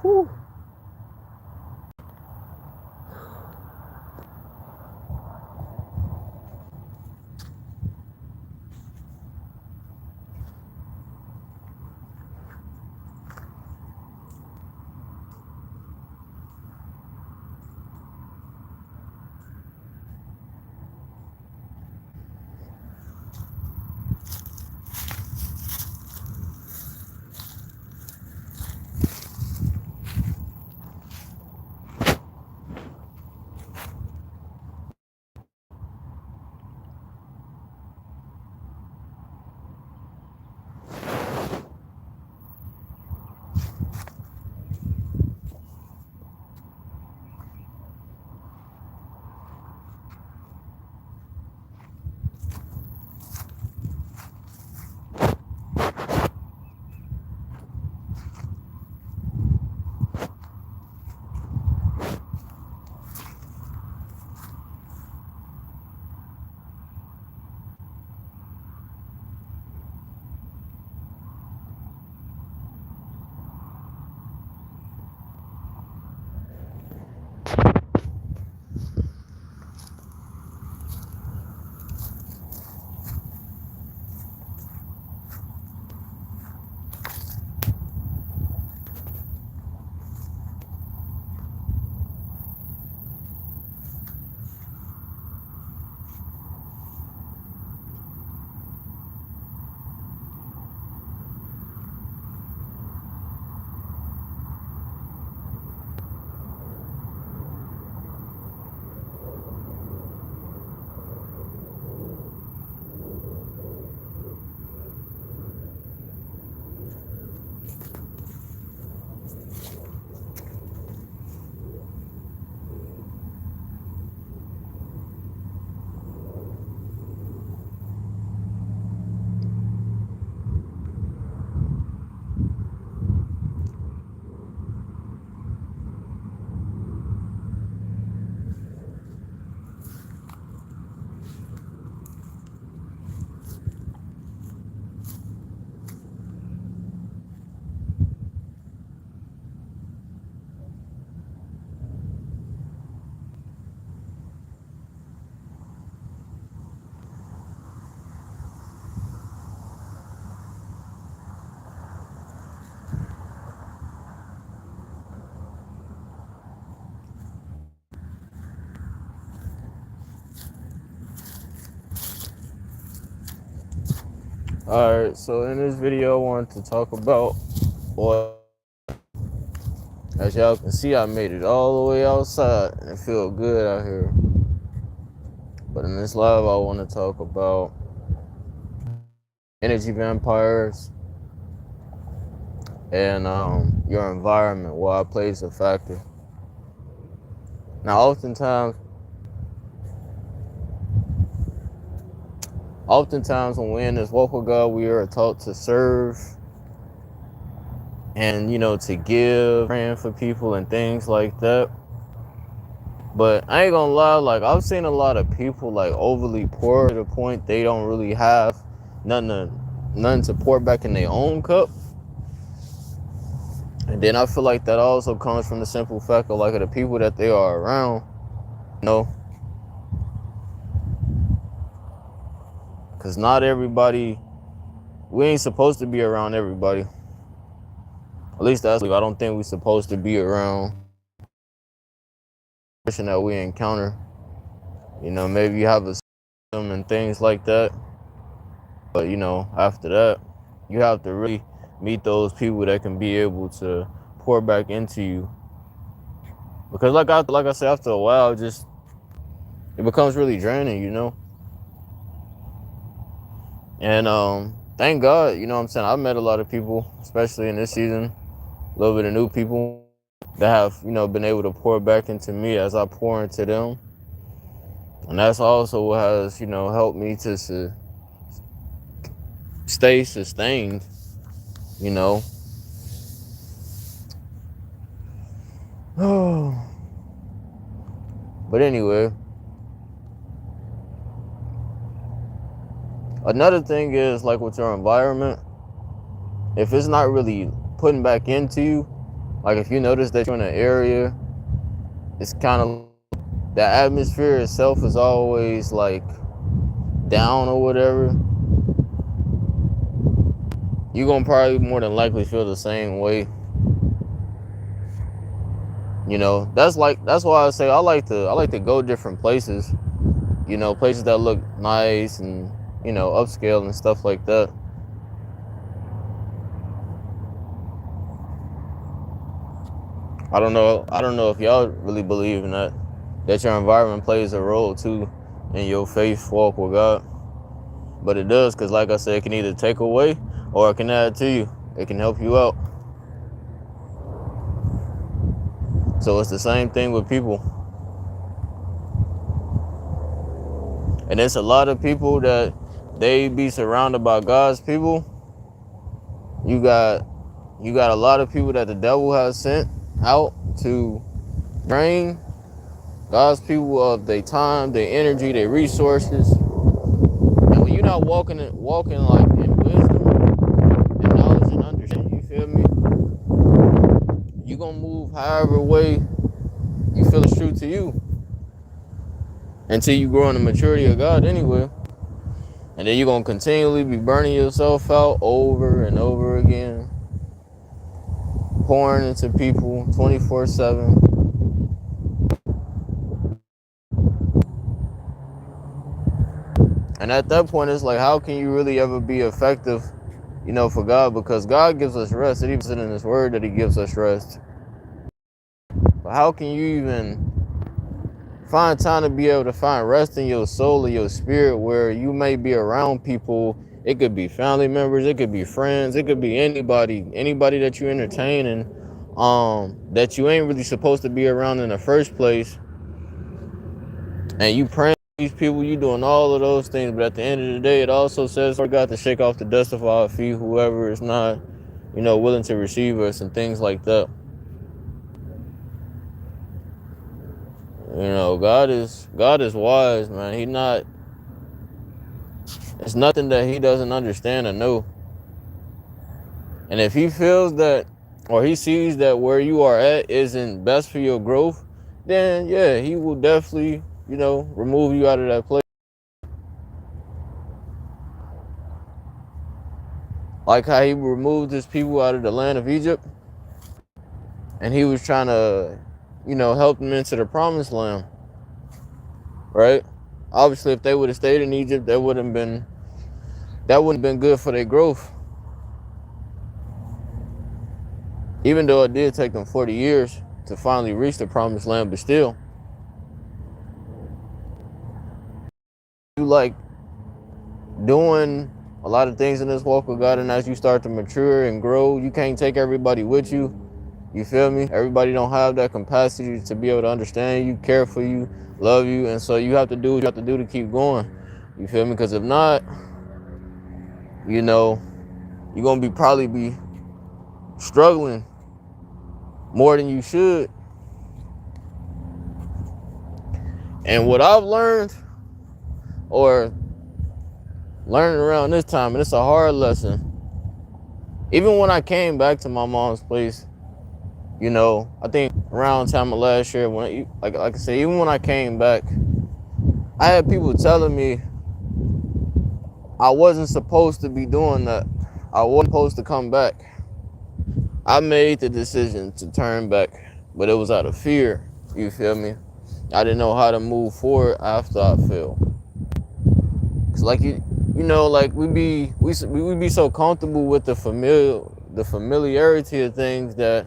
Whew. Alright, so in this video, I want to talk about, boy, as y'all can see, I made it all the way outside and it feels good out here. But in this live, I want to talk about energy vampires and your environment, why it plays a factor. Now, oftentimes when we're in this walk with God, we are taught to serve and, to give, praying for people and things like that. But I ain't gonna lie, like, I've seen a lot of people like overly poor to the point they don't really have nothing to pour back in their own cup. And then I feel like that also comes from the simple fact of like the people that they are around, because not everybody, we ain't supposed to be around everybody. At least I don't think we're supposed to be around the person that we encounter. Maybe you have a system and things like that. But after that, you have to really meet those people that can be able to pour back into you. Because like I said, after a while, it becomes really draining, And thank God, what I'm saying, I've met a lot of people, especially in this season, a little bit of new people that have, been able to pour back into me as I pour into them. And that's also what has, helped me to stay sustained, But anyway, another thing is like with your environment, if it's not really putting back into you, Like if you notice that you're in an area, it's kind of, the atmosphere itself is always like down or whatever, you're gonna probably more than likely feel the same way. You know, that's why I say I like to go different places, you know, places that look nice and, you know, upscale and stuff like that. I don't know if y'all really believe in that your environment plays a role too in your faith walk with God. But it does, because like I said, it can either take away or it can add to you. It can help you out. So it's the same thing with people. And it's a lot of people that they be surrounded by God's people. You got a lot of people that the devil has sent out to drain God's people of their time, their energy, their resources. And when you're not walking like in wisdom and knowledge and understanding, you feel me? You gonna move however way you feel is true to you until you grow in the maturity of God anyway. And then you're gonna continually be burning yourself out over and over again, pouring into people 24/7. And at that point, it's like, how can you really ever be effective, you know, for God? Because God gives us rest. It even said in His Word that He gives us rest. But how can you even find time to be able to find rest in your soul or your spirit, where you may be around people? It could be family members, it could be friends, it could be anybody that you entertain and that you ain't really supposed to be around in the first place. And you praying these people, you doing all of those things, but at the end of the day, it also says we got to shake off the dust of our feet, whoever is not, you know, willing to receive us and things like that. You know, God is wise, man. It's nothing that He doesn't understand or know. And if He feels that, or He sees that where you are at isn't best for your growth, then yeah, He will definitely, you know, remove you out of that place. Like how He removed His people out of the land of Egypt, and He was trying to, you know, help them into the promised land, right? Obviously, if they would have stayed in Egypt, that wouldn't have been good for their growth. Even though it did take them 40 years to finally reach the promised land, but still, you like doing a lot of things in this walk with God, and as you start to mature and grow, you can't take everybody with you. You feel me? Everybody don't have that capacity to be able to understand you, care for you, love you, and so you have to do what you have to do to keep going. You feel me? Because if not, you know, you're gonna probably be struggling more than you should. And what I've learned, or learning around this time, and it's a hard lesson. Even when I came back to my mom's place, you know, I think around time of last year, like I said, even when I came back, I had people telling me I wasn't supposed to be doing that. I wasn't supposed to come back. I made the decision to turn back, but it was out of fear. You feel me? I didn't know how to move forward after I fell. Cause like you know, like we be so comfortable with the familiarity of things that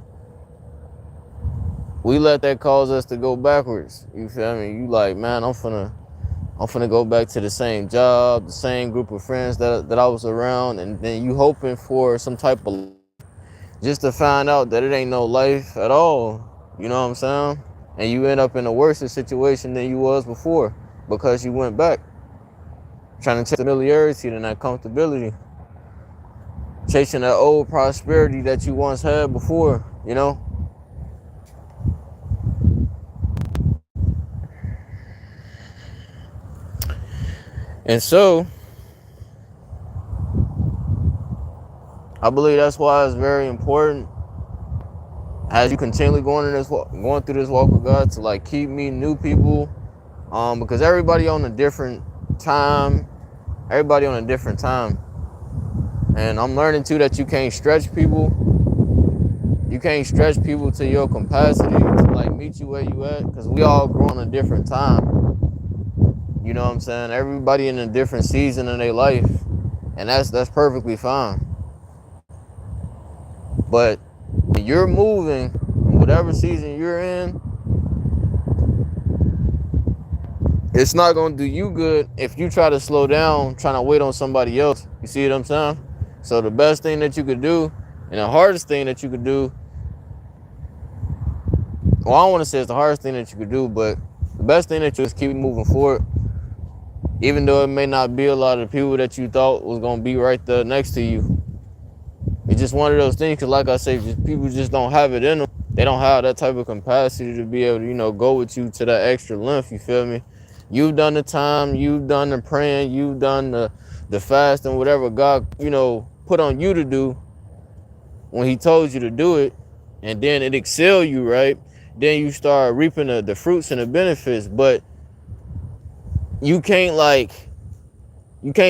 we let that cause us to go backwards. You feel me? You like, man, I'm finna go back to the same job, the same group of friends that I was around, and then you hoping for some type of, just to find out that it ain't no life at all. You know what I'm saying? And you end up in a worse situation than you was before because you went back. Trying to chase familiarity and that comfortability. Chasing that old prosperity that you once had before, you know? And so, I believe that's why it's very important as you continually going through this walk with God, to like keep meeting new people, because everybody on a different time, and I'm learning too that you can't stretch people. You can't stretch people to your capacity to like meet you where you at, because we all grow on a different time. You know what I'm saying? Everybody in a different season in their life, and that's perfectly fine. But when you're moving, whatever season you're in, it's not gonna do you good if you try to slow down, trying to wait on somebody else. You see what I'm saying? So the best thing that you could do, and the hardest thing that you could do, well, I don't want to say it's the hardest thing that you could do, but the best thing that you is keep moving forward, even though it may not be a lot of people that you thought was gonna be right there next to you. It's just one of those things, because like I say, people just don't have it in them. They don't have that type of capacity to be able to, go with you to that extra length, you feel me? You've done the time, you've done the praying, you've done the fast and whatever God, put on you to do when he told you to do it, and then it excel you, right? Then you start reaping the fruits and the benefits, but you can't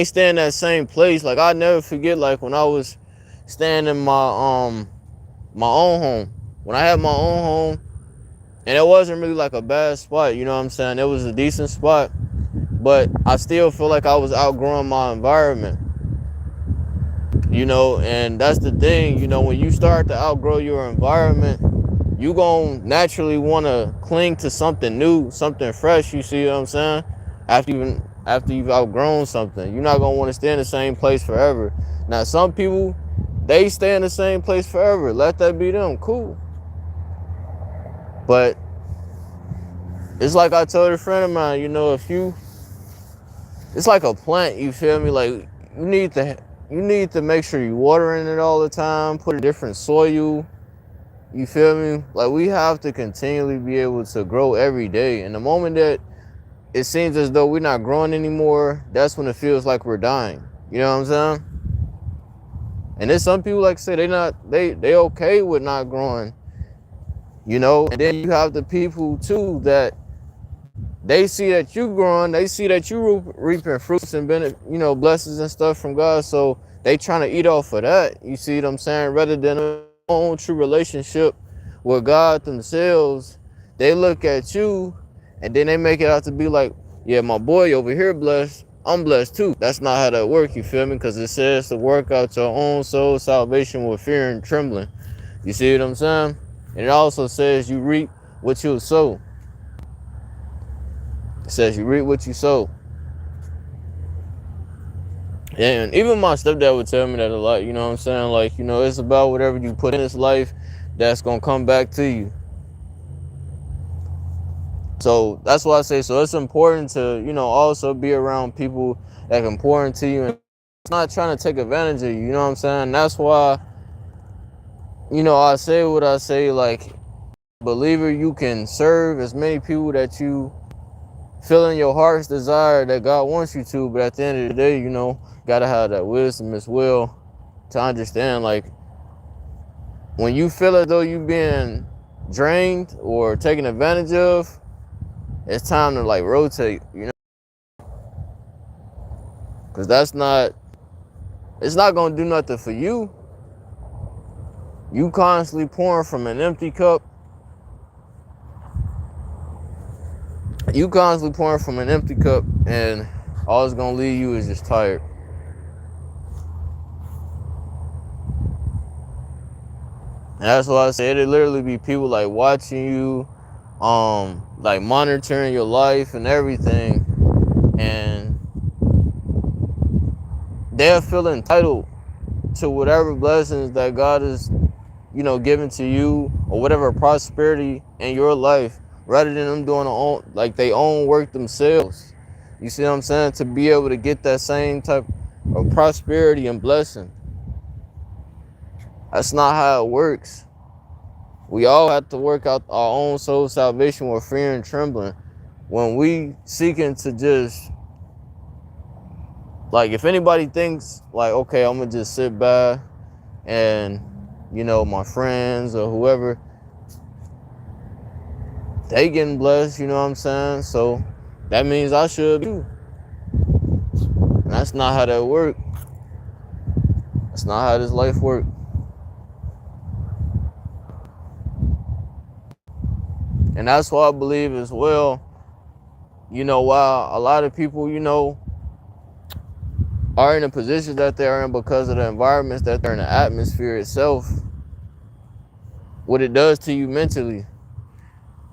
stay in that same place. Like, I'll never forget, like, when I was staying in my own home. When I had my own home, and it wasn't really like a bad spot, you know what I'm saying? It was a decent spot, but I still feel like I was outgrowing my environment. And that's the thing, when you start to outgrow your environment, you gonna naturally want to cling to something new, something fresh, you see what I'm saying? After you've outgrown something, you're not gonna want to stay in the same place forever. Now, some people, they stay in the same place forever. Let that be them, cool. But it's like I told a friend of mine, it's like a plant, you feel me? Like, you need to make sure you watering it all the time, put a different soil, you feel me? Like, we have to continually be able to grow every day. And the moment that it seems as though we're not growing anymore, that's when it feels like we're dying. You know what I'm saying? And there's some people, like I say, they okay with not growing, And then you have the people too that they see that you growing, they see that you reaping fruits and blessings and stuff from God, so they trying to eat off of that. You see what I'm saying? Rather than a own true relationship with God themselves, they look at you and then they make it out to be like, yeah, my boy over here blessed, I'm blessed too. That's not how that works, you feel me? Because it says to work out your own soul salvation with fear and trembling. You see what I'm saying? And it also says you reap what you sow. It says you reap what you sow. And even my stepdad would tell me that a lot, you know what I'm saying? Like, it's about whatever you put in this life that's going to come back to you. So that's why I say, so it's important to, also be around people that can pour into you and not trying to take advantage of you, you know what I'm saying? That's why, I say what I say, like, believer, you can serve as many people that you feel in your heart's desire that God wants you to, but at the end of the day, gotta have that wisdom as well to understand, like, when you feel as though you're being drained or taken advantage of, it's time to like rotate, because it's not gonna do nothing for you. You constantly pouring from an empty cup. And all it's gonna leave you is just tired. And that's why I say it'll literally be people like watching you, like monitoring your life and everything, and they'll feel entitled to whatever blessings that God is, given to you, or whatever prosperity in your life, rather than them doing their own work themselves. You see what I'm saying? To be able to get that same type of prosperity and blessing. That's not how it works. We all have to work out our own soul salvation with fear and trembling. When we seeking to just, like, if anybody thinks like, okay, I'm gonna just sit back and, my friends or whoever, they getting blessed, you know what I'm saying? So that means I should too. And that's not how that works. That's not how this life works. And that's why I believe as well, you know, while a lot of people, you know, are in the positions that they're in because of the environments that they're in, the atmosphere itself, what it does to you mentally.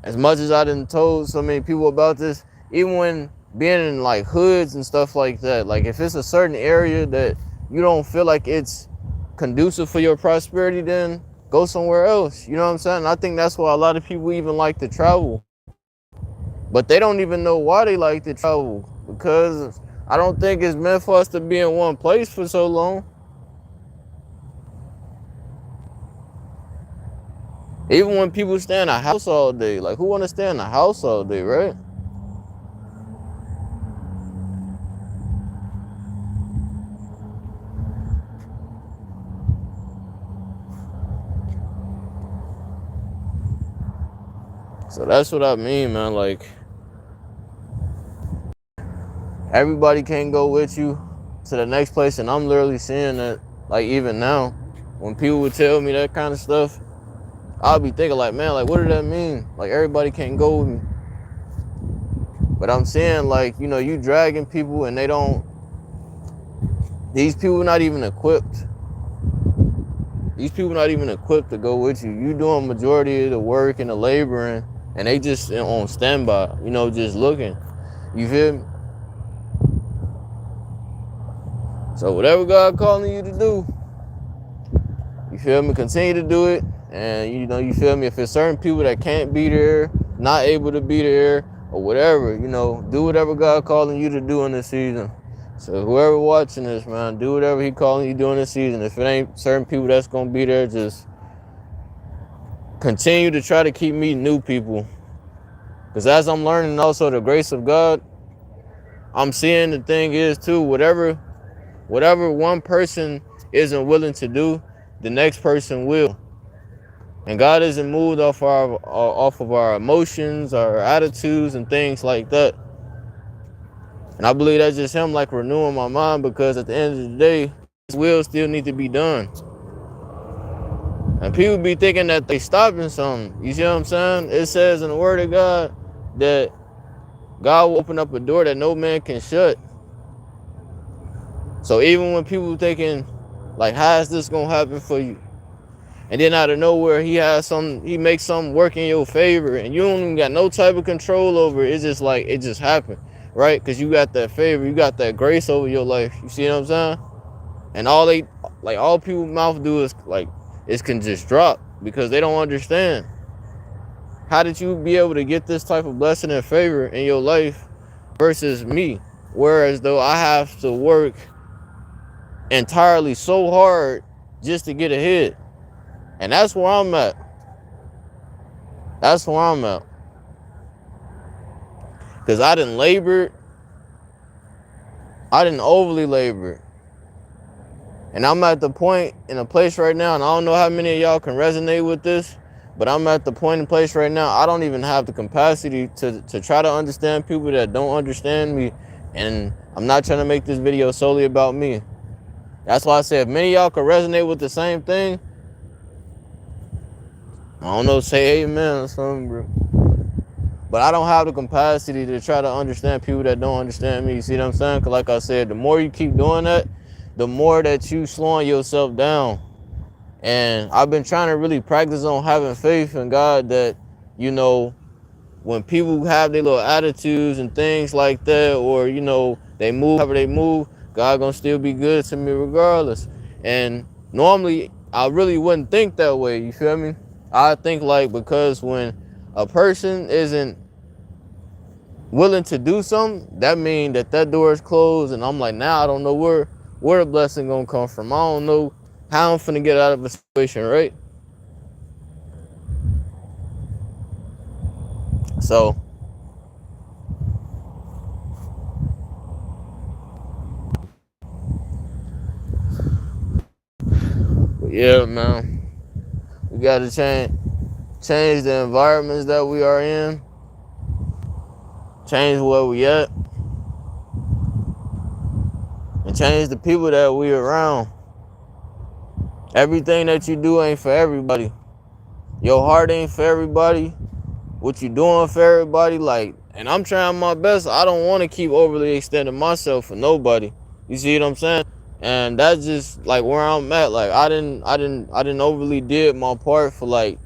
As much as I done told so many people about this, even when being in like hoods and stuff like that, like if it's a certain area that you don't feel like it's conducive for your prosperity, then go somewhere else. You know what I'm saying? I think that's why a lot of people even like to travel. But they don't even know why they like to travel, because I don't think it's meant for us to be in one place for so long. Even when people stay in a house all day, like who want to stay in a house all day, right? So that's what I mean, man. Like, everybody can't go with you to the next place, and I'm literally seeing that, like, even now, when people would tell me that kind of stuff, I'll be thinking like, man, like, what does that mean? Like, everybody can't go with me. But I'm saying, like, you know, you dragging people and these people not even equipped. These people not even equipped to go with you. You doing majority of the work and the laboring, and they just on standby, you know, just looking. You feel me? So whatever God calling you to do, you feel me, continue to do it. And you know, you feel me, if it's certain people that can't be there, not able to be there, or whatever, you know, do whatever God calling you to do in this season. So whoever watching this, man, do whatever he calling you to do in this season. If it ain't certain people that's gonna be there, just continue to try to keep meeting new people. Because as I'm learning also the grace of God, I'm seeing the thing is too, whatever one person isn't willing to do, the next person will. And God isn't moved off of our emotions, our attitudes, and things like that. And I believe that's just him, like, renewing my mind, because at the end of the day, his will still need to be done. And people be thinking that they stopping something. You see what I'm saying? It says in the word of God that God will open up a door that no man can shut. So even when people thinking, like, how is this gonna happen for you? And then out of nowhere, he makes something work in your favor, and you don't even got no type of control over it. It's just like, it just happened, right? Because you got that favor, you got that grace over your life. You see what I'm saying? And all people's mouth do is, like, it can just drop, because they don't understand. How did you be able to get this type of blessing and favor in your life versus me? Whereas though I have to work entirely so hard just to get ahead. And that's where I'm at. That's where I'm at. Because I didn't labor. I didn't overly labor. And I'm at the point in a place right now, and I don't know how many of y'all can resonate with this, but I'm at the point in place right now, I don't even have the capacity to try to understand people that don't understand me. And I'm not trying to make this video solely about me. That's why I said, if many of y'all can resonate with the same thing, I don't know, say amen or something, bro. But I don't have the capacity to try to understand people that don't understand me. You see what I'm saying? Because like I said, the more you keep doing that, the more that you slowing yourself down. And I've been trying to really practice on having faith in God that, you know, when people have their little attitudes and things like that, or, you know, they move however they move, God gonna still be good to me regardless. And normally, I really wouldn't think that way, you feel me? I think, like, because when a person isn't willing to do something, that means that door is closed, and I'm like, now I don't know where the blessing gonna come from. I don't know how I'm finna get out of a situation, right? So yeah, man, we gotta change. change the environments that we are in, change where we at, and change the people that we around. Everything that you do ain't for everybody. Your heart ain't for everybody. What you doing for everybody, like, and I'm trying my best. I don't want to keep overly extending myself for nobody. You see what I'm saying? And that's just like where I'm at. Like I didn't overly did my part for like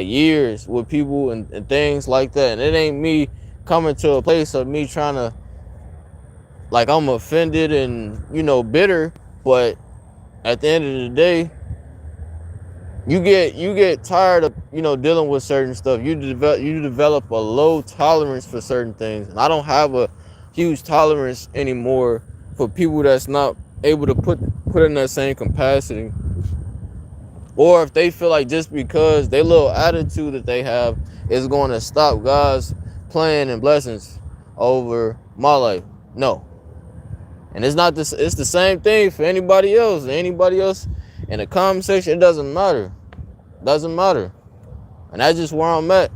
years with people and things like that. And it ain't me coming to a place of me trying to, like, I'm offended and, you know, bitter. But at the end of the day, you get tired of, you know, dealing with certain stuff. You develop a low tolerance for certain things, and I don't have a huge tolerance anymore for people that's not able to put in that same capacity, or if they feel like just because their little attitude that they have is going to stop God's plan and blessings over my life. No. And it's not this. It's the same thing for anybody else. Anybody else in the comment section, it doesn't matter. Doesn't matter. And that's just where I'm at.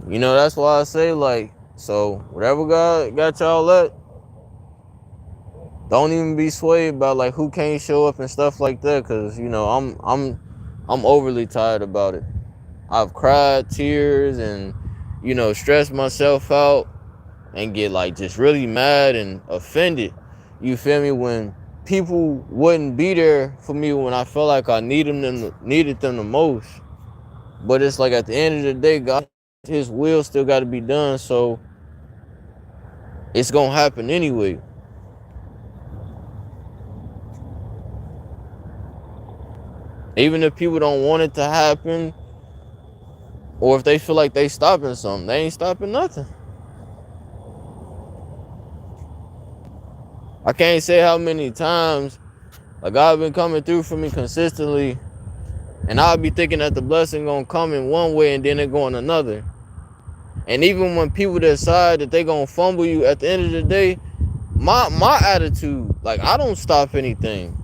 You know, that's why I say, like, so whatever God got y'all at, don't even be swayed about like who can't show up and stuff like that, because, you know, I'm overly tired about it. I've cried tears and, you know, stressed myself out and get like just really mad and offended. You feel me? When people wouldn't be there for me when I felt like I needed them the most. But it's like at the end of the day, God, His will still got to be done, so it's gonna happen anyway. Even if people don't want it to happen, or if they feel like they stopping something, they ain't stopping nothing. I can't say how many times like God been coming through for me consistently, and I'll be thinking that the blessing gonna come in one way and then it going another. And even when people decide that they gonna fumble you, at the end of the day, my attitude, like, I don't stop anything.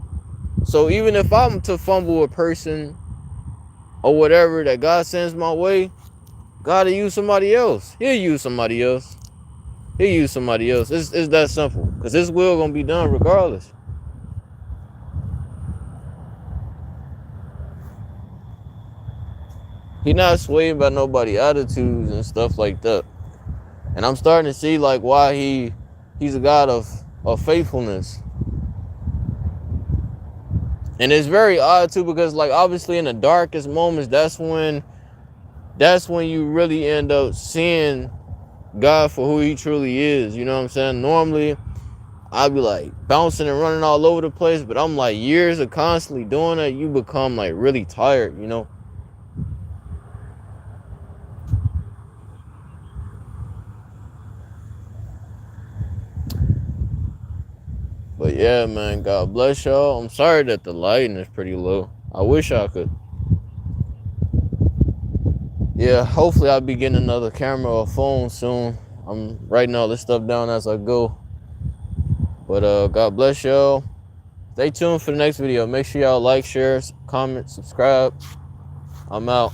So even if I'm to fumble a person or whatever that God sends my way, God will use somebody else. He'll use somebody else. He'll use somebody else. It's that simple. Because His will gonna be done regardless. He not swayed by nobody's attitudes and stuff like that. And I'm starting to see like why he's a God of faithfulness. And it's very odd too, because like obviously in the darkest moments, that's when you really end up seeing God for who He truly is. You know what I'm saying? Normally I'd be like bouncing and running all over the place, but I'm like, years of constantly doing that, you become like really tired, you know? But yeah, man, God bless y'all. I'm sorry that the lighting is pretty low. I wish I could. Yeah, hopefully I'll be getting another camera or phone soon. I'm writing all this stuff down as I go. But God bless y'all. Stay tuned for the next video. Make sure y'all like, share, comment, subscribe. I'm out.